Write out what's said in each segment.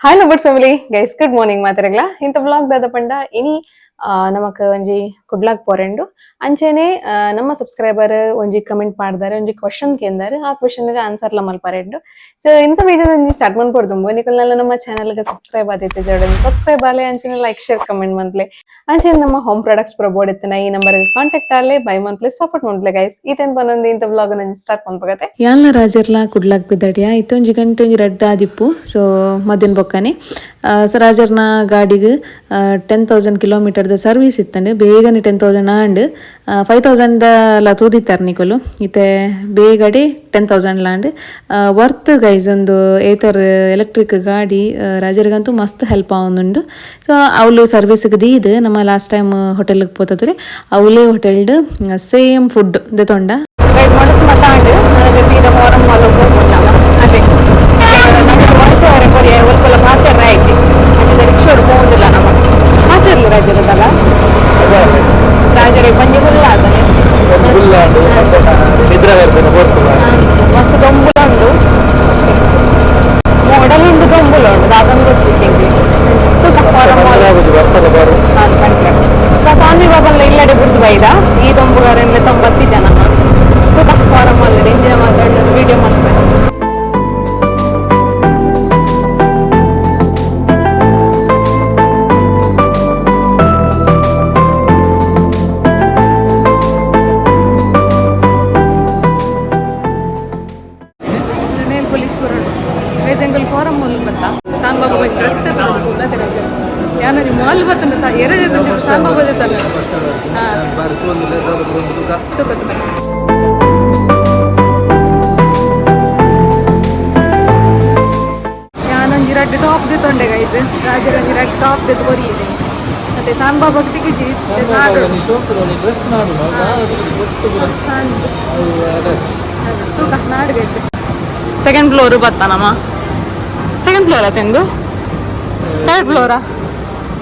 Hi lovers family guys good morning ಮಾತಾರಗ್ಲ ಇಂತ vlog ದಾದ ಪಂಡ ಇನಿ ನಮಕ್ ಒಂಜಿ ಕುಡ್ಲಾಗ್ ಪೋರೆಂಡು ಅಂಚೆನೆ ನಮ್ಮ ಸಬ್ಸ್ಕ್ರೈಬರ್ ಒಂಜಿ ಕಮೆಂಟ್ ಮಾಡ್ದಾರೆ ಒಂಜಿ ಕ್ವಶನ್ ಕೇಂದಾರೆ ಆ ಕ್ವಶನ್ ಗೆ ಆನ್ಸರ್ ಲ ಮಲ್ಪರೆಂಡು ಸೊ ಇಂತ ವಿಡಿಯೋ ಒಂಜಿ ಸ್ಟಾರ್ಟ್ ಮಾಡ್ಕೊಡ್ದುಂಬು ನಿಕಲ್ನೆಲ್ಲ ನಮ್ಮ ಚಾನೆಲ್ ಗೆ ಸಬ್ಸ್ಕ್ರೈಬ್ ಆದೈತೆ ಜೋಡನ್ ಸಬ್ಸ್ಕ್ರೈಬ್ ಆಲೆ ಅಂಚೆನೆ ಲೈಕ್ ಶೇರ್ ಕಮೆಂಟ್ ಮನ್ಪ್ಲೆ ಅಂಚೆನೆ ನಮ್ಮ ಹೋಮ್ ಪ್ರಾಡಕ್ಟ್ಸ್ ಪ್ರಬೋಡ್ ಇತ್ತನ ಈ ನಂಬರ್ ಗೆ contact Aale by ಮನ್ಪ್ಲೆ support ಮನ್ಪ್ಲೆ guys ಈತೆನ್ ಬಂದೊಂದು ಇಂತ ವ್ಲಾಗ್ ಒಂಜಿ ಸ್ಟಾರ್ಟ್ ಮನ್ಪಗತೆ ಯಾಲ್ನ ರಾಜರ್ಲ ಕುಡ್ಲಾಗ್ ಬಿದ್ದಾಡಿಯಾ ಇತ್ತೊಂಜಿ ಗಂಟೆ ಒಂಜಿ ರೆಡ್ ಆದಿಪ್ಪು ಸೊ ಮದಿನ ಬೊಕ್ಕನೆ ಸೊ ರಾಜರ್ನ ಗಾಡಿಗೆ 10,000 ಕಿಲೋಮೀಟರ್ ಸರ್ವಿಸ್ ಇತ್ತಂಡು ಬೇಗನೆ 10,000 ಆಂಡ್ 5,000 ಲ ತೂದಿತ್ತಾರೆ ನಿಕಲು ಇತ್ತೆ ಬೇಗಡೆ 10,000 ಲಾಂಡ್ ವರ್ತ್ ಗೈಸ್ ಒಂದು ಏತರ್ ಎಲೆಕ್ಟ್ರಿಕ್ ಗಾಡಿ ರಾಜರಿಗಂತೂ ಮಸ್ತ್ ಹೆಲ್ಪ್ ಆವೊಂದುಂಡು ಸೊ ಅವಳು ಸರ್ವಿಸ್ಗೆ ದೀದ್ ನಮ್ಮ ಲಾಸ್ಟ್ ಟೈಮ್ ಹೋಟೆಲ್ಗೆ ಪೋತದ್ರೆ ಅವಳೇ ಹೋಟೆಲ್ಡ್ ಸೇಮ್ ಫುಡ್ ದೆತೊಂಡ ಮಸ್ತ್ ದೊಂಬುಲುಂಡು ಮೊಡಲುಂಡು ದೊಂಬುಲುಂಡು ದಾದೊಂದು ಸಾನ್ವಿ ಬಾಬಲ್ಲ ಇಲ್ಲಡೆ ಬುಡ್ದು ಬೈದ ಈ ದೊಂಬುಗಾರೆಲ್ಲ 90 ಜನ ಫಾರಂ ಅಲ್ಲಡೆ ಇಂದಿನ ಮಾತಾಡೋದು ವಿಡಿಯೋ ಮಾಡ್ತಾರೆ. ಫಾರಂ ಮಾಲ್ ಬರ್ತಾ ಸಾನ್ ಬಾಬಾ ಡ್ರೆಸ್ ಯಾರು ಮಾಲ್ ಬರ್ತಂಡ ಎರಡು ಸಾನ್ ಬಾಬಾ ತಂದ ಯಾನೊಂದು 2 ಟಾಪ್ ತೊಂಡೆ ಗೈಸ್ ರಾಜರೊಂದು 2 ಟಾಪ್ ಬರೀ ಇದೆ ಮತ್ತೆ ಸಾನ್ ಬಾಬಾಗೆ ತೆಗಿಜಿ ತೂಕ ನಾಡ್ಗೈತೆ ಸೆಕೆಂಡ್ ಫ್ಲೋರ್ ಬರ್ತಾನಮ್ಮ ಸೆಕೆಂಡ್ ಫ್ಲೋರಾ ತೆಂದು ಥರ್ಡ್ ಫ್ಲೋರಾ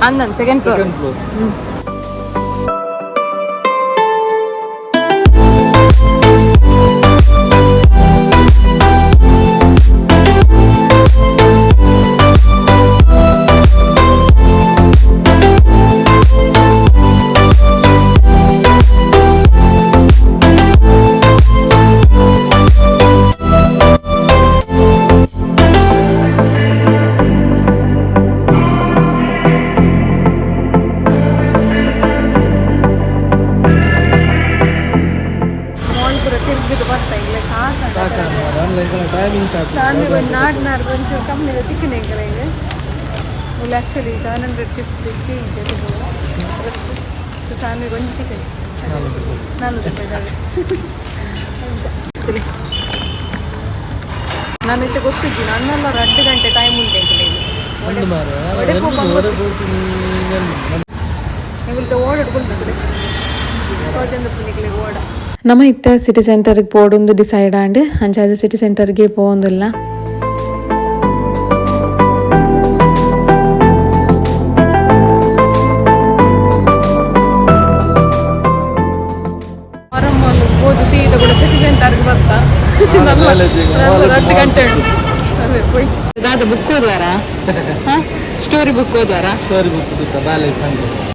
ಅಂದನ್ ಸೆಕೆಂಡ್ ಫ್ಲೋರ್ ಆಕ್ಚುಲಿ 750 ಸಾನ್ವಿ ಒಂದು ಟಿಕೆಟ್ ನಾನು ಇತ್ತೆ ಗೊತ್ತಿದ್ದು ನನ್ನೆಲ್ಲ 2 ಗಂಟೆ ಟೈಮ್ ಉಂಟು ಓಡ ನಮ್ಮ ಇತ್ತ ಸಿಟಿ ಸೆಂಟರ್ಗೆ ಪೋಡೊಂದು ಡಿಸೈಡ್ ಆಂಡ್ ಅಂಚಾದ ಸಿಟಿ ಸೆಂಟರ್ಗೆ ಪೋಂದಿಲ್ಲ ಸೀದಾ ಕೂಡ ಸಿಟಿ ಸೆಂಟರ್ಗೆ ಬರ್ತಾ 2 ಗಂಟೆ ಉಂಟು ಬುಕ್ ಹೋದ್ವಾರ ಸ್ಟೋರಿ ಬುಕ್ ಹೋದ್ವಾರ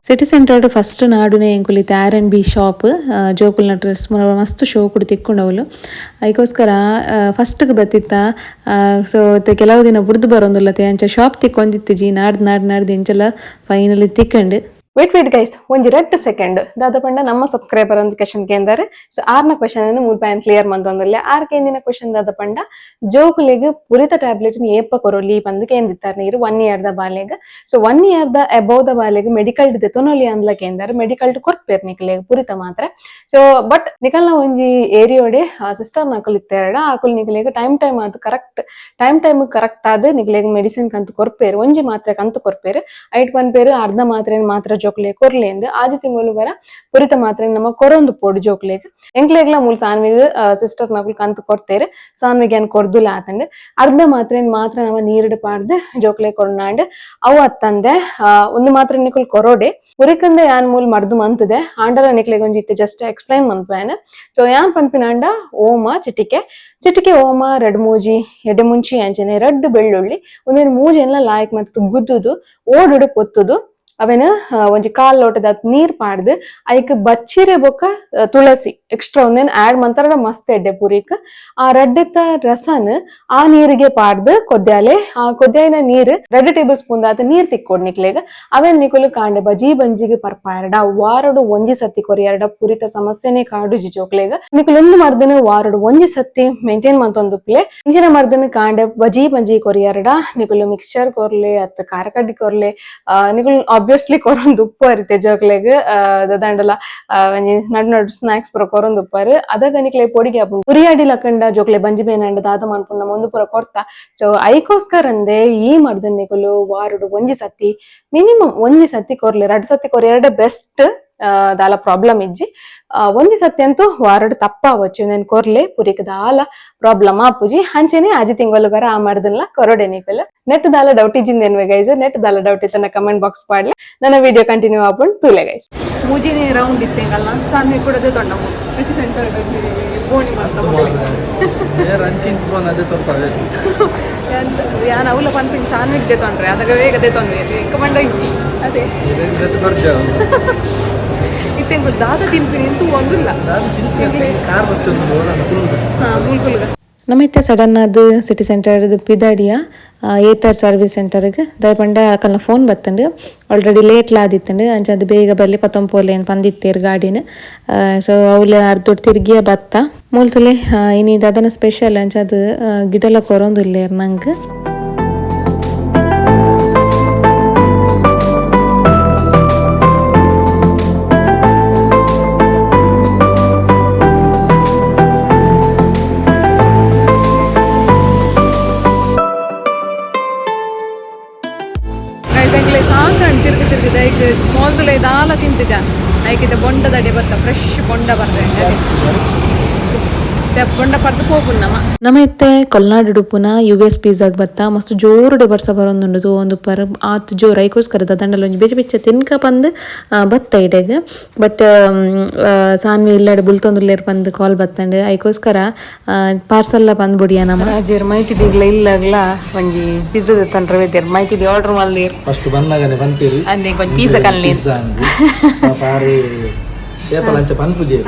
ಸಿಟಿ ಸೆಂಟರ್ ಫಸ್ಟ್ ನಾಡುನೆ ಎಂಕುಲಿತ R&B ಶಾಪ್ ಜೋಕುಲ್ನ ಡ್ರೆಸ್ ಮಸ್ತ್ ಶೋ ಕೂಡ ತಿಕ್ಕೊಂಡವಳು ಅದಕ್ಕೋಸ್ಕರ ಫಸ್ಟ್ಗೆ ಬತ್ತಿತ್ತ ಸೊ ಕೆಲವು ದಿನ ಬುಡ್ದು ಬರೋಂದಿಲ್ಲತೆ ಅಂಚ ಶಾಪ್ ತಿಕ್ಕೊಂದಿತ್ತಿಜಿ ನಾಡ್ದು ಇಂಚೆಲ್ಲ ಫೈನಲಿ ತಿಕ್ಕಂಡು ವೇಟ್ ಗೈಸ್ ಒಂಜಿ 2 ಸೆಕೆಂಡ್ ದಾದ ಪಂಡ ನಮ್ಮ ಸಬ್ಸ್ಕ್ರೈಬರ್ ಒಂದು ಕ್ವೆಶನ್ ಕೇಂದಾರೆ ಸೊ ಆರ್ನ ಕ್ವೆಶನ್ ಅನ್ನು ಮೂಲ್ಪಾಯನ್ ಕ್ಲಿಯರ್ ಮಂತೊಂದಿಲ್ಲ ಆರ್ಕೆ ಎಂದಿನ ಕ್ವೆಶನ್ ದಾದ ಪಂಡ ಜೋಕುಲಿಗೆ ಪುರಿತ ಟ್ಯಾಬ್ಲೆಟ್ ಏಪ ಕೊರೊಲಿ ಪಂದು ಕೇಂದಿತ್ತಾರೆ ನೀರು 1 ಇಯರ್ ದ ಬಾಲೆಗ್ ಸೊ 1 ಇಯರ್ ದ ಅಬೌವ್ ದ ಬಾಲೆಗ್ ಮೆಡಿಕಲ್ ದೆತೊನೊಲಿ ಅಂದ್ಲ ಕೇಂದಾರೆ ಮೆಡಿಕಲ್ ಕೊರ್ಪೇರ್ ನಿಕಲೆಗ್ ಪುರಿತ ಮಾತ್ರ ಸೊ ಬಟ್ ನಿಕಲ್ನ ಒಂಜಿ ಏರಿಯೋಡೆ ಸಿಸ್ಟರ್ ನಕಲ್ ಇತ್ತೆರಡ ಆಕುಲ್ ನಿಕಲೆಗ್ ಟೈಮ್ ಅದು ಕರೆಕ್ಟ್ ಆದ ನಿಕಲೆಗ್ ಮೆಡಿಸಿನ್ ಕಂತು ಕೊರ್ಪೇರು ಒಂಜಿ ಮಾತ್ರೆ ಕಂತು ಕೊರ್ಪೇರು ಐಟ್ ಪನ್ಪೇರು ಅರ್ಧ ಮಾತ್ರೆ ಜೋಕ್ಲೆ ಕೊರ್ಲೆಂದು ಆಜಿ ತಿಂಗಳು ಬರ ಪುರಿತ ಮಾತ್ರ ನಮ್ಮ ಕೊರೊಂದು ಪೋಡು ಜೋಕ್ಲೆಗ್ ಎಂಕ್ಲೆಗ್ಲ ಮೂಲ ಸಾನ್ವಿಗ್ ಸಿಸ್ಟರ್ ನಕುಲ್ ಕಂತು ಕೊಡ್ತೇರು ಸಾನ್ವಿಗೆ ಏನ್ ಕೊರ್ದುಲ್ಲ ಆತಂಡ್ ಅರ್ಧ ಮಾತ್ರ ನಮ್ಮ ನೀರಿಡ್ ಪಾಡ್ದು ಜೋಕ್ಲೆ ಕೊರ್ನಾಂಡ್ ಅವು ಅತ್ತಂದೆ ಒಂದು ಮಾತ್ರ ನಿಕುಲ್ ಕೊರೋಡೆ ಪುರಿಕಂದ ಯಾನ್ ಮೂಲ್ ಮರ್ದು ಮಂತದೆ ಆಂಡಲ ನಿಕ್ಲೆಗ್ ಒಂಜಿ ಇತ್ತೆ ಜಸ್ಟ್ ಎಕ್ಸ್ಪ್ಲೈನ್ ಮನ್ಪೇನೆ ಸೊ ಯಾನ್ ಪನ್ಪಿನಾಂಡ ಓಮ ಚಿಟಿಕೆ ಓಮ ರಡ್ ಮೂಜಿ ಎಡೆ ಮುಂಚಿ ಅಂಚನೆ ರಡ್ಡ್ ಬೆಳ್ಳುಳ್ಳಿ ಒಂದೇನು ಮೂಜಿ ಎಲ್ಲ ಲಾಯ್ಕ್ ಮತ್ತು ಗುದ್ದುದು ಓಡುಡು ಪೊತ್ತುದು ಅವೇನು ಒಂಜಿ ಕಾಲ್ ಲೋಟದ ನೀರ್ ಪಾಡ್ದು ಐಕ್ ಬಚ್ಚಿರೆ ಬೊಕ್ಕ ತುಳಸಿ ಎಕ್ಸ್ಟ್ರಾ ಒಂದೇನು ಆಡ್ ಮಂತಾರ ಮಸ್ತ್ ಎಡ್ಡೆ ಪುರಿಕ್ ಆ ರಡ್ಡೆತ್ತ ರಸನ್ ಆ ನೀರಿಗೆ ಪಾಡ್ದು ಕೊದ್ಯಾಲೆ ಆ ಕೊದ್ಯಾಯಿನ ನೀರ್ 2 ಟೇಬಲ್ ಸ್ಪೂನ್ ಆತ ನೀರ್ ತಿಕ್ಕೊಡ್ ನಿಕ್ಲೆಗ್ ಅವೇನ್ ನಿಕುಲು ಕಾಂಡೆ ಬಜಿ ಬಂಜಿಗೆ ಪರ್ಪಾಯರಡ ವಾರಡು ಒಂಜಿ ಸತಿ ಕೊರಿಯರಡ ಪುರಿತ ಸಮಸ್ಯೆನೆ ಕಾಡುಜಿ ಜೋಕ್ಲೆಗ್ ನಿಕುಲು ಒಂದು ಮರ್ದನ ವಾರಡು ಒಂಜಿ ಸತಿ ಮೇಂಟೈನ್ ಮಂತೊಂದುಪ್ಲೆ ಇಂಚಿನ ಮರ್ದನ ಕಾಂಡೆ ಬಜಿ ಬಂಜಿ ಕೊರಿಯರಡ ನಿಕುಲು ಮಿಕ್ಸ್ಚರ್ ಕೊರ್ಲೆ ಅತ್ ಕಾರಕಡ್ಡಿ ಕೊರ್ಲೆ ನಿಕುಲು ಆಬ್ವಿಯಸ್ಲಿ ಕೊರೊಂದು ಉಪ್ಪು ಅರಿತೆ ಜೋಕ್ಲೆಗ್ ದಂಡಲ ನಡು ಸ್ನಾಕ್ಸ್ ಪುರ ಕೊರೊಂದು ಉಪ್ಪರ್ ಅದಾಗ ನಿಕ್ಲೆ ಪೊಡಿಗೆ ಆಪುಂಡು ಪುರಿಯಾಡಿ ಲಕ್ಕಂಡ ಜೋಕ್ಲೆ ಬಂಜಿ ಬೇನಂಡ ದಾದ ಮನ್ಪುಂಡ ಒಂದು ಪುರ ಕೊರ್ತ ಸೊ ಐಕೋಸ್ಕರಂದೆ ಈ ಮರ್ದನ್ ನಿಕುಲು ವಾರಡು ಒಂಜಿ ಸತಿ ಮಿನಿಮಮ್ ಒಂಜಿ ಸತಿ ಕೊರ್ಲೆ 2 ಸತಿ ಕೊರಿಯರಡೆ ಬೆಸ್ಟ್ ದಾಲ ಪ್ರಾಬ್ಲಮ್ ಇಜ್ಜಿ ಒಂಜಿ ಸತಿ ಅಂತೂ ವಾರಡು ತಪ್ಪ ಆವೊಚ್ಚು ನೆನ್ ಕೊರ್ಲೆ ಪುರಿಕ್ ದಾಲ ಪ್ರಾಬ್ಲಮ್ ಆಪುಜಿ ಅಂಚೆನೆ ಆಜಿ ತಿಂಗೊಲುಗರ ಆ ಮರ್ದನ್ಲ ಕೊರೊಡೆ ನಿಕುಲು ನೆಟ್ ದಾಲ ಡೌಟ್ ಇಜ್ಜಿಂದೇನ್ವೆ ಗೈಸ್ ನೆಟ್ ದಾಲ ಡೌಟ್ ಇತ್ತನ ಕಮೆಂಟ್ ಬಾಕ್ಸ್ ಪಾಡ್ಲೆ ನನ್ನ ವಿಡಿಯೋ ಕಂಟಿನ್ಯೂ ಆಪುಂಡು ತೂಲೆ ಗೈಸ್ ಮೂಜಿನೇ ರೌಂಡ್ ಇತ್ತೇಂಗಲ್ಲ ಸಾನ್ವಿ ಕೂಡದೆ ತೊಂಡ ಸಿಟಿ ಸೆಂಟರ್ ಬೋಣಿ ಮಾಡ್ತಾ ಯಾನ್ ಅವಲ ಪನ್ಪಿನ್ ಸಾನ್ವಿಗೆ ತೊಂಡ್ರೆ ಅದಾಗ ವೇಗದೆ ತೊಂದ್ರೆ ಕಮಂಡ ಇಜ್ಜಿ ಅದೇ ಇತ್ತೆಂಗು ದಾದ ತಿನ್ಪಿನಿ ಅಂತೂ ಒಂದಿಲ್ಲ ಮೂಲ್ಕುಲ್ಗ ನಮೈತೆ ಸಡನ್ ಅದು ಸಿಟಿ ಸೆಂಟರ್ ಪಿದಾಡಿಯ ಏತರ್ ಸರ್ವಿಸ್ ಸೆಂಟರ್ಗೆ ದಯಪಂಡ ಅಕಲ್ನ ಫೋನ್ ಬತ್ತಂಡು ಆಲ್ರೆಡಿ ಲೇಟ್ ಲಾದಿತ್ತಂಡು ಅಂಚ ಅದು ಬೇಗ ಬರ್ಲಿ ಪತ್ತೊಂಪೋಲೆ ಏನು ಪಂದಿತ್ತೇರು ಗಾಡಿನ ಸೊ ಅವಳು ಅರ್ಧೊಟ್ಟು ತಿರ್ಗಿಯ ಬತ್ತ ಮೂಲ್ತಲೆ ಇನ್ನಿದು ಅದನ್ನ ಸ್ಪೆಷಲ್ ಅಂಚ ಅದು ಗಿಡಲ ಕೊರೊಂದುಲ್ಲೇರು ನಂಗೆ ಮೋಲ್ದುಲೆ ದಾಲ ತಿಂತಿದ್ದ ಐಕಿದ ಬೊಂಡದಡೆ ಬರ್ತ ಫ್ರೆಶ್ ಬೊಂಡ ಬರ್ದೆ ಬೊಂಡ ಪರ್ದು ಹೋಗುನ್ ನಮೈತೆ ಕೊಲ್ನಾಡು ಡುಪ್ಪುನ US ಪಿಜ್ಜಾಗ್ ಬತ್ತ ಮಸ್ತ್ ಜೋರುಡೆ ಬರ್ಸ ಬರೊಂದುಂಡು ಒಂದು ಪರ್ ಆತ್ ಜೋರು ಐಕೋಸ್ಕರ ದಂಡಲ ಒಂಜಿ ಬೆಚ್ಚ ಬೆಚ್ಚ ತಿನ್ಕ ಪಂದ್ ಬತ್ತ ಇಡೆಗ್ ಬಟ್ ಸಾನ್ವಿ ಇಲ್ಲಡೆ ಬುಲ್ತೊಂದುಲ್ಲೇರ್ ಪಂದ್ ಕಾಲ್ ಬತ್ತಂಡು ಐಕೋಸ್ಕರ ಪಾರ್ಸಲ್ ಪಂದ್ ಬುಡಿಯ ನಮ ರಾಜೇರ್ ಮೈತಿದಿಗ್ಲ ಇಲ್ಲಾಗ್ಲ ಒಂಜಿ ಪಿಜ್ಜಾ ತಂಡ್ರೆ ಬೇದೇರ್ ಮೈತಿದಿ ಆರ್ಡರ್ ಮಲ್ದೀರ್ ಫಸ್ಟ್ ಬಂದಾಗನೆ ಬಂತೀರಿ ಅಂದೆ ಒಂಜಿ ಪಿಜ್ಜಾ ಕಲ್ಲೇರ್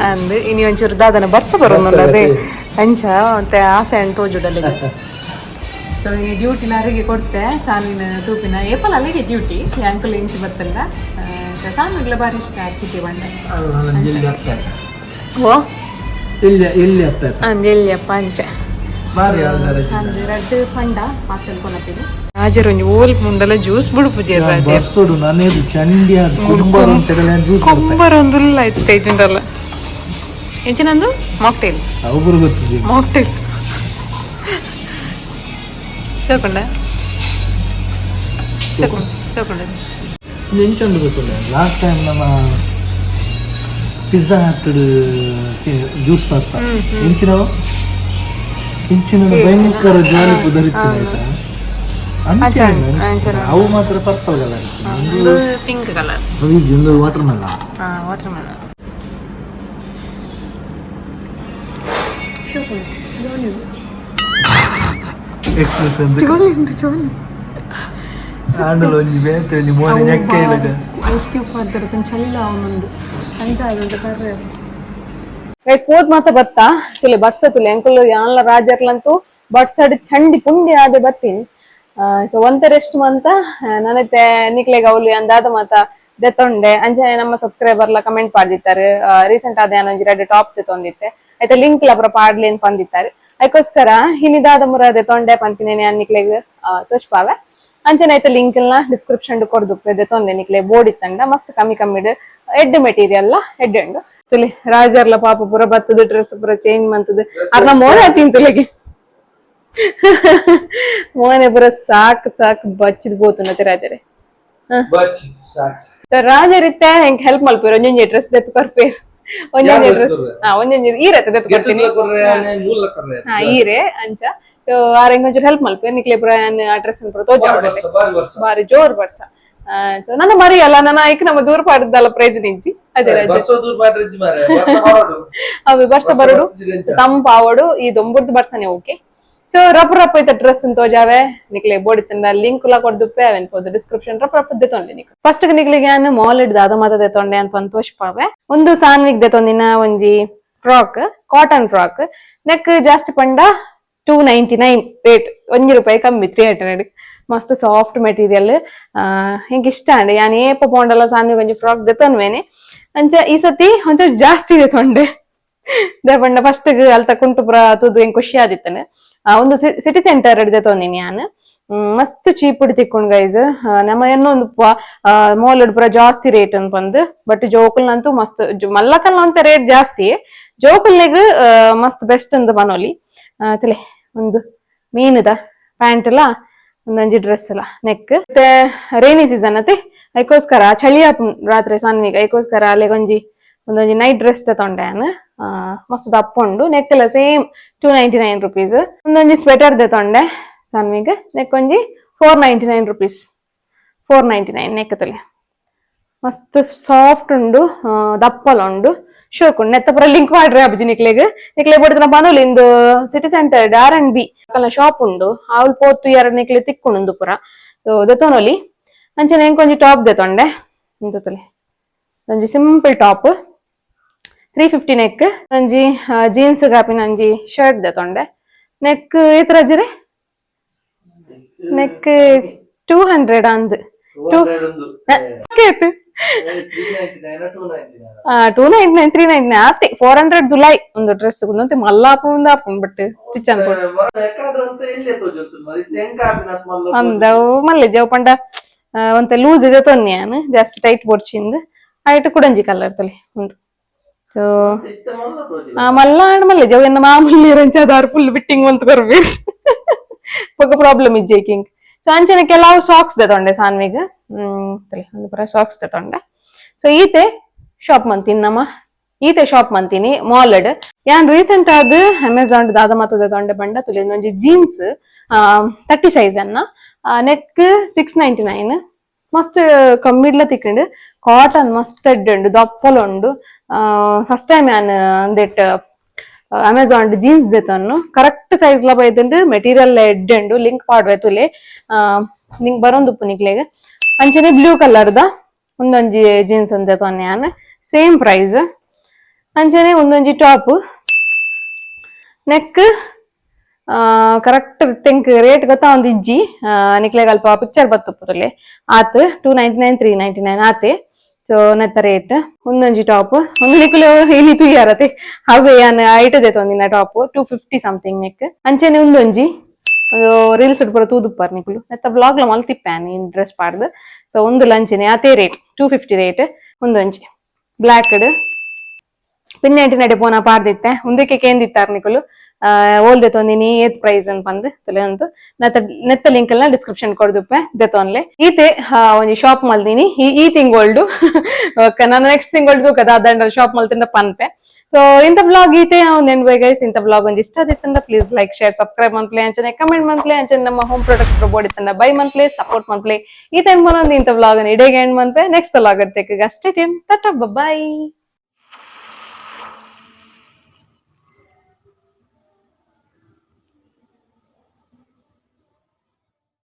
ಅಂದ್ ಇನಿ ಒಂಚೂರು ದಾದನ ಬರ್ಸ ಬರೋದು ಅದೇ ಅಂಚ ಮತ್ತೆ ಆಸೆ ಅಂತ ತೋಜುಡಲ್ಲ ಸೊ ಇನಿ ಡ್ಯೂಟಿ ಅಲ್ಲಿಗೆ ಕೊಡ್ತೆ ಸಾನ್ವಿನ ತೂಪಿನ ಏಪಲ್ ಅಲ್ಲಿಗೆ ಡ್ಯೂಟಿ ಅಂಕಲ್ ಇಂಚಿ ಬರ್ತಲ್ಲ ಸಾನ್ವಿಗ್ಲ ಬಾರಿ ಇಷ್ಟ ಸಿಟಿ ಬಂಡ ಓ ಇಲ್ಲಿ ಎಲ್ಲಿಯಪ್ಪ ಅಂಚ ಅಂದ್ ರಡ್ಡ್ ಪಂಡ ಪಾರ್ಸೆಲ್ ಕೊನಪಿಗೆ ರಾಜರ್ ಒಂಜಿ ಓಲ್ ಮುಂಡಲ ಜ್ಯೂಸ್ ಬುಡುಪುಜೇರ್ ರಾಜರ್ ಬಸ್ಸುಡು ನನೇದು ಚಂಡಿಯ ಕೊಂಬರ್ ಒಂದುಲ್ಲ ಐತೆ ಐಟುಂಡಲ್ಲ ಎಂಚಿನಂದು ಮಾಕ್ಟೇಲ್ ಅವಬರು ಗೊತ್ತಿದೆ ಮಾಕ್ಟೇಲ್ ಸೇಕೊಂಡ ಎಂಚಂಡು ಗೊತ್ತಿಲ್ಲ ಲಾಸ್ಟ್ ಟೈಮ್ ನಮ್ಮ ಪಿಜ್ಜಾ ಹಟ್ಟಡು ಜ್ಯೂಸ್ ಬರ್ತಾ ಎಂಚಿನವ ಭಯಂಕರ ಜಾಲಿ ಪುದರಿತ್ತು ಅವು ಮಾತ್ರ ಪರ್ಪಲ್ ಕಲರ್ ಪಿಂಕ್ ಕಲರ್ ಒಂದು ವಾಟರ್ ಮೆಲನ್ ಎಕ್ಸ್ಪ್ರೆಷನ್ ಆಂಡಲ ಒಂಜಿ ಬೇತೆ ಒಂಜಿ ಮೋನೆ ನೆಕ್ಕ ಇಲ್ಲಗ ಐಸ್ ಕ್ಯೂಬ್ ಅದರ ಚಳಿಲ ಅವನೊಂದು ಅಂಜಾದ ಕರ್ರೆ ಗೈಸ್ ಪೋದ್ ಮಾತ ಬತ್ತಾ ತುಲೆ ಬಟ್ಸ ತುಲೆ ಅಂಕುಲು ಯಾನ್ಲ ರಾಜರ್ಲಂತೂ ಬಟ್ಸಡ್ ಚಂಡಿ ಪುಂಡಿ ಆದೆ ಬತ್ತೀನಿ ಸೊ ಒಂತರೆಸ್ಟ್ ಮಂತ ನನತೆ ನಿಕ್ಲೆಗ್ ಅವಳು ಅಂದಾದ ಮಾತ ದೆತ್ತೊಂಡೆ ಅಂಚೆ ನಮ್ಮ ಸಬ್ಸ್ಕ್ರೈಬರ್ಲ ಕಮೆಂಟ್ ಪಾಡ್ದಿತ್ತಾರೆ ರೀಸೆಂಟ್ ಆದ ಏನೊಂಜಿ 2 ಟಾಪ್ ತೆತ್ತೊಂದಿತ್ತೆ ಐತೆ ಲಿಂಕ್ ಲ ಪುರ ಪಾಡ್ಲೇನ್ ಪಂದಿತ್ತಾರೆ ಅದಕ್ಕೋಸ್ಕರ ಹಿನಿದಾದ ಮುರ ದೆತ್ತೊಂಡೆ ಪಂಪಿನೇನೆ ನಿಕ್ಲೆಗ್ ತೋಚ್ಪಾವೆ ಅಂಚನೆ ಐತೆ ಲಿಂಕ್ ನ ಡಿಸ್ಕ್ರಿಪ್ಷನ್ ಕೊಡ್ದುಪ್ಪೆ ದೆತ್ತೊಂದೆ ನಿಕ್ಲೆ ಬೋರ್ಡ್ ಇತ್ತಂಡ ಮಸ್ತ್ ಕಮ್ಮಿಡ್ ಎಡ್ ಮೆಟೀರಿಯಲ್ ಎಡ್ ಉಂಡು ತುಲಿ ರಾಜರ್ಲ ಪಾಪ ಪುರ ಬತ್ತದ ಡ್ರೆಸ್ ಪುರ ಚೇಂಜ್ ಮಂತದ ಅರ್ನ ಮೋನೆ ಆತೀನಿ ತುಲೆಗೆ ಮೋನೆ ಪುರ ಸಾಕ್ ಬಚ್ಚಿದ್ ಬೋತುನತೆ ರಾಜರೇ ಬಚ್ ಸಾಕ್ಸ್ ರಾಜರಿತ್ತೆ ಹೆಂಗ್ ಹೆಲ್ಪ್ ಮಲ್ಪೇರು ಒಂಜೊಂಜಿ ಡ್ರೆಸ್ ದೆತ್ತು ಕೊರ್ಪೇರು ಒಂಜೊಂಜಿ ಡ್ರೆಸ್ ಒಂಜೊಂಜಿ ಈರತ್ತೆ ದೆತ್ತು ಕೊಡ್ತೀನಿ ಹಾ ಈರೆ ಅಂಚ ಸೊ ಆರೆಂಗ್ ಒಂಚೂರು ಹೆಲ್ಪ್ ಮಲ್ಪೇರು ನಿಕ್ಲೆ ಬ್ರಾಯನ್ ಆ ಡ್ರೆಸ್ ತೋಜ ಬಾರಿ ಜೋರ್ ಬರ್ಸ ಸೊ ನನ್ನ ಮರಿ ಅಲ್ಲ ನನ್ನ ಐಕ್ ನಮ್ಮ ದೂರ ಪಾಡದಲ್ಲ ಪ್ರೈಜ್ ನಿಂಚಿ ಅದೇ ಅವು ಬರ್ಸ ಬರಡು ತಂಪ ಆವಡು ಈ ದೊಂಬುರ್ದು ಬರ್ಸನೆ ಓಕೆ ಸೊ ರಪ್ಪ ರಪ್ಪ ಐತ ಡ್ರೆಸ್ ತೋಜಾವೆ ನಿಕ್ಲೆ ಬೋಡಿತಂದ ಲಿಂಕ್ ಲ ಕೊಡ್ದುಪ್ಪೆ ಅವೆನ್ ಪೋದು ಡಿಸ್ಕ್ರಿಪ್ಷನ್ ರಪ್ಪ ರಪ್ಪ ದೆತೊಂಡೆ ನಿಕ್ ಫಸ್ಟ್ ನಿಕ್ಲಿಗೆ ನಾನು ಮಾಲ್ ಇಡ್ದ ಅದ ಮಾತ ದೆತೊಂಡೆ ಅಂತ ಸಂತೋಷ್ ಪಾವೆ ಒಂದು ಸಾನ್ವಿಗ್ ದೆತೊಂದಿನ ಒಂಜಿ ಫ್ರಾಕ್ ಕಾಟನ್ ಫ್ರಾಕ್ ನೆಕ್ ಜಾಸ್ತಿ ಪಂಡ 299 ರೇಟ್ ₹1 ಕಮ್ಮಿ 300 ಮಸ್ತ್ ಸಾಫ್ಟ್ ಮೆಟೀರಿಯಲ್ ಹಿಂಗೆ ಇಷ್ಟ ಅಂಡೆ ಯಾನ್ ಏಪ ಪೋಂಡಲ್ಲ ಸಾನ್ವಿ ಒಂಜಿ ಫ್ರಾಕ್ ದೆತೊನ್ವೇನೆ ಅಂಚ ಈ ಸತಿ ಒಂಚೂರು ಜಾಸ್ತಿ ದೆತೊಂಡೆ ದೇಪಂಡ ಫಸ್ಟ್ ಅಲ್ತ ಕುಂಟು ಪುರ ತೂದು ಹೆಂಗ್ ಖುಷಿ ಆದಿತ್ತನೆ ಒಂದು ಸಿಟಿ ಸೆಂಟರ್ ದೆತೊಂದಿನಿ ಯಾನ್ ಮಸ್ತ್ ಚೀಪ್ ತಿಕ್ಕೊಂಡ್ ಗೈಸ್ ನಮ್ಮ ಇನ್ನೊಂದು ಮಾಲ್ ಪುರ ಜಾಸ್ತಿ ರೇಟ್ ಅನ್ಪಂದ್ ಬಟ್ ಜೋಕಲ್ನಂತೂ ಮಸ್ತ್ ಮಲ್ಲಕಲ್ ಅಂತ ರೇಟ್ ಜಾಸ್ತಿ ಜೋಕಲ್ನಿಗ್ ಮಸ್ತ್ ಬೆಸ್ಟ್ ಅಂತ ಬನೋಲಿ ತಲೆ ಒಂದು ಮೀನದ ಪ್ಯಾಂಟ್ ಎಲ್ಲ ಒಂದೊಂಜಿ ಡ್ರೆಸ್ ಎಲ್ಲ ನೆಕ್ ಮತ್ತೆ ರೈನಿ ಸೀಸನ್ ಅತ್ತೆ ಅದಕ್ಕೋಸ್ಕರ ಚಳಿ ರಾತ್ರಿ ಸನ್ನಿಗೆ ಅದಕ್ಕೋಸ್ಕರ ಅಲ್ಲಿಗೆ ಒಂದೊಂಜಿ ನೈಟ್ ಡ್ರೆಸ್ ತಗೊಂಡೆ ನಾನು ಮಸ್ತ್ ದಪ್ಪುಂಡು ನೆಕ್ ಎಲ್ಲ ಸೇಮ್ ₹299 ಒಂದೊಂಜಿ ಸ್ವೆಟರ್ ತಗೊಂಡೆ ಸನ್ನಿಗೆ ನೆಕ್ ಒಂಜಿ ₹499 499 ನೆಕ್ ತಲೆ ಮಸ್ತ್ ಸಾಫ್ಟ್ ಉಂಡು ದಪ್ಪಲ ಉಂಡು ಶೋಕುಂಡು ನೆತ್ತ ಪುರ ಲಿಂಕ್ ಮಾಡ್ರೆ ಅಬ್ಜಿ ನಿಕ್ಲೆ ಬಡ್ದನ ಬನೋಲಿ ಇಂದು ಸಿಟಿ ಸೆಂಟರ್ R&B ಶಾಪ್ ಉಂಡು ಅವಳು ಪೋತು ಎರಡು ನಿಕ್ಲೆ ತಿಕ್ಕೊಂಡು ಪುರ ದೆತೊನೊಲಿ ಅಂಚನೆ ಎಂಕೊಂಜಿ ಟಾಪ್ ದೆತೊಂಡೆ ಇಂತಲೆ ಒಂಜಿ ಸಿಂಪಲ್ ಟಾಪ್ 350 ನೆಕ್ ಒಂಜಿ ಜೀನ್ಸ್ ಗಾಪಿನ ಒಂಜಿ ಶರ್ಟ್ ದೆತೊಂಡೆ ನೆಕ್ ಏತ್ ರಜರೆ ನೆಕ್ 200 ಅಂದ್ 299 399 ಆತಿ 400 ದುಲೈ ಒಂದು ಡ್ರೆಸ್ ಒಂದಂತೆ ಮಲ್ಲಾಪು ಆಪುಂಡು ಬಟ್ ಸ್ಟಿಚ್ ಅನ್ಕೊಂಡು ಅಂದವು ಮಲ್ಲೆ ಜವ್ ಪಂಡ ಒಂತೆ ಲೂಸ್ ಇದೆ ತೊನ್ನಿ ಜಾಸ್ತಿ ಟೈಟ್ ಬೊಡ್ಚಿಂದು ಐಟ್ ಕುಡಂಜಿ ಕಲರ್ ತಲೆ ಒಂದು ಮಲ್ಲಾಂಡ್ ಮಲ್ಲೆ ಜವ್ ಎನ್ನ ಮಾಮೂಲಿ ರಂಚಾದಾರ್ ಫುಲ್ ಫಿಟ್ಟಿಂಗ್ ಅಂತ ಕೊರ್ಬೇಕು ಪೊಕ ಪ್ರಾಬ್ಲಮ್ ಇಜ್ಜೇಕಿಂಗ್ ಸೊ ಅಂಚನೆ ಕೆಲವು ಸಾಕ್ಸ್ ದೆತೊಂಡೆ ಸಾನ್ವಿಗ್ ಒಂದು ಪುರ ಸಾಕ್ಸ್ ದೆತೊಂಡೆ ಸೊ ಈತೆ ಶಾಪ್ ಮಂತೀನಿ ಮಾಲ್ಡ್ ಯಾನ್ ರೀಸೆಂಟ್ ಆದ್ ಅಮೆಝಾನ್ ದಾದ ಮಾತ ದೆತೊಂಡೆ ಬಂಡ ತುಲೆ ಒಂಜಿ ಜೀನ್ಸ್ 30 ಸೈಜ್ ಅನ್ನ ನೆಕ್ 699 ಮಸ್ತ್ ಕಮ್ಮಿಡ್ಲ ತಿಕ್ಕಂಡು ಕಾಟನ್ ಮಸ್ತ್ ಎಡ್ಡುಂಡು ದಪ್ಪಲ ಉಂಡು ಫಸ್ಟ್ ಟೈಮ್ ಯಾನ್ ಅಂದೆಟ್ ಅಮೆಝಾನ್ ಜೀನ್ಸ್ ದೆತೊನ್ನು ಕರೆಕ್ಟ್ ಸೈಜ್ ಲ ಬೈದುಂಡು ಮೆಟೀರಿಯಲ್ ಎಡ್ಡುಂಡು ಲಿಂಕ್ ಪಾಡ್ರೆ ತುಲೆ ನಿಂಗ್ ಬರೋಂದುಪ್ಪು ನಿಕ್ಲೆಗ್ ಅಂಚನೆ ಬ್ಲೂ ಕಲರ್ ದ ಒಂದೊಂಜಿ ಜೀನ್ಸ್ ಅಂತ ತೊನ್ನೆ ಯಾನ್ ಸೇಮ್ ಪ್ರೈಸ್ ಅಂಚನೆ ಒಂದೊಂಜಿ top neck correct think rate ಗೊತ್ತಾ ಒಂದು ಇಜ್ಜಿ ನಿಕ್ಲೆಗ್ ಅಲ್ಪ ಪಿಕ್ಚರ್ ಬತ್ತುಪ್ಪುತಲೆ ಆತ್ 299 399 ಆತೆ ಸೊ ನೆತ್ತ ರೇಟ್ ಒಂದೊಂಜಿ ಟಾಪ್ ಒಂದು ನಿಕ್ಲು ಇಲ್ಲಿ ತುಯ್ಯಾರತೆ ಹಾಗೆ ಯಾನ್ ಐಟ್ ದೆತೊಂದಿನ ಟಾಪ್ 250 ಸಮಥಿಂಗ್ ನೆಕ್ ಅಂಚನೆ ಒಂದೊಂಜಿ ರೀಲ್ಸ್ ಪೂರ ತೂದುಪ್ಪಾರ್ ನಿಕ್ಲು ನೆತ್ತ ಬ್ಲಾಗ್ ಲ ಮಲ್ತಿಪ್ಪಾನ್ ಇನ್ ಡ್ರೆಸ್ ಪಾಡ್ದು ಸೊ ಒಂದು ಲಂಚಿನ ಅದೇ ರೇಟ್ 250 ರೇಟ್ ಒಂದೊಂಜಿ ಬ್ಲಾಕ್ಡ್ ಪಿನ್ನೆಂಟಿ ನಡೆ ಪೋನ ಪಾಡ್ದಿತ್ತೆ ಮುಂದಕ್ಕೆ ಕೇಂದಿತ್ತಾರ ನಿಕುಲು ಓಲ್ ದೆತೊಂದಿನಿ ಏತ್ ಪ್ರೈಸ್ ಅಂತ ಬಂದು ತಲೆ ಅಂತು ನೆತ್ತ ಲಿಂಕ್ ಎಲ್ಲ ಡಿಸ್ಕ್ರಿಪ್ಷನ್ ಕೊಡ್ದುಪ್ಪೆ ದೆತೊನ್ಲೆ ಈತೆ ಒಂಜಿ ಶಾಪ್ ಮಲ್ದಿನಿ ಈ ತಿಂಗೊಳ್ಡು ನಾನು ನೆಕ್ಸ್ಟ್ ತಿಂಗೊಳ್ದು ಕದ ದಂಡ ಶಾಪ್ ಮಲ್ತಿಂದ ಪನ್ಪೆ ಸೊ ಇಂತ ಬ್ಲಾಗ್ ಈತೆ ಒಂದು ಎಂಡ್ ಬೈ ಗೈಸ್ ಇಂತ ಬ್ಲಾಗ್ ಒಂಜಿ ಇಷ್ಟ ಆದಿತ್ತಂದ ಪ್ಲೀಸ್ ಲೈಕ್ ಶೇರ್ ಸಬ್ಸ್ಕ್ರೈಬ್ ಮನ್ಪ್ಲೆ ಅಂಚನೆ ಕಮೆಂಟ್ ಮನ್ಪ್ಲೆ ಅಂಚನೆ ನಮ್ಮ ಹೋಮ್ ಪ್ರಾಡಕ್ಟ್ ಪ್ರಬೋಡಿತ್ತಂದ ಬೈ ಮನ್ಪ್ಲೆ ಸಪೋರ್ಟ್ ಮನ್ಪ್ಲೆ ಈ ಟೈಮ್ ಬಂದು ಇಂತ ಬ್ಲಾಗ್ ಇಡೇಗೆ ಎಂಡ್ ಮನ್ಪೆ ನೆಕ್ಸ್ಟ್ ಬ್ಲಾಗ್ ಅಡ್ತೇಕ ಅಷ್ಟೇ ಟಾಟಾ ಬೈ